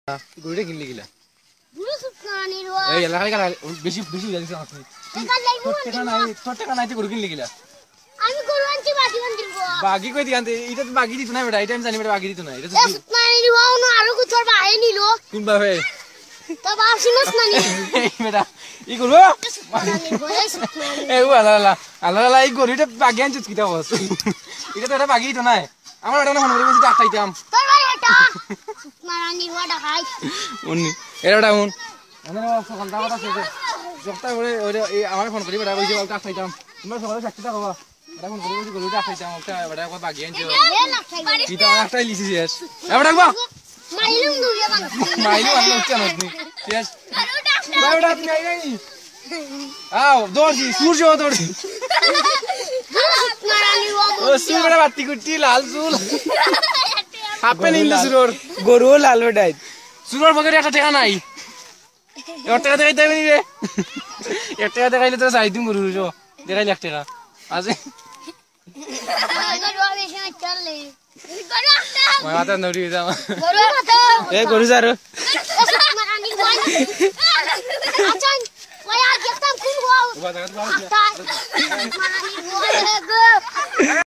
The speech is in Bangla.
গরুটা কিনলে গিলা গুরু সুতনানি রো এই এলাকা কারা বেশি বেশি জানিস আপনি তোর টাকা নাই তো গরু কিনলে গিলা আমি গরু আনছি বাজি বান্ধিব বাগি কই দিয়ান্তে এটা তো বাগি দিত না বেটা এটা আমি জানি বেটা বাগি দিত না এটা তো এ সুতনানি রো না আরো কুছর বাহে নিল কোন ভাবে তো বাপ শুনছ না নি এই বেটা ই গরু সুতনানি রো এই সুতনানি এই আলা আলা আলা এই গরুটা বাগি আনছিস কিটা বস এটা তো এটা বাগি দিত না আমার এটা না মনে করি ডাক্তাইতাম তোর ভাই এটা সুতনানি রো দেখাই উনি এরাটা উন আমরা সকাল দাওয়াত আছে সপ্তাহ করে ওই আমার ফোন করি বেটা ওই যে ডাক্তাইতাম তোমরা সকালে সাক্ষীটা হবা এটা ফোন করি ওই গরুটা ডাক্তাইতাম একটা বেটা কো বাগি আনছো এ লাখাই কিটা ডাক্তাই লিছিস এবার ডাকবা মাইলুম দুইয়া বান মাইলু আনলো কেন আপনি yes গরু ডাক্তার বেটা তুমি আই নাই আও দৌড়ছি সূর্য দৌড়ছি সুতনানি রো ও সুরটা বাতি কুটি লাল চুল হাপে নিলে সুরর গরু লাল বেটাই সুরর পকেটে একটা টাকা নাই এবার টাকা দেখাইতে হবে রে এক টাকা দেখাইলে তো চাই দিম গরু দেখাইলে 1 টাকা আছে গরু বেশি চলে গরু একটা মই মাথা নড়ি যাম গরু মাথা এ গরু যারো সুতনানি রো আচ্ছা ওই আজ একদম কোন হওয়া বাজার সুতনানি রো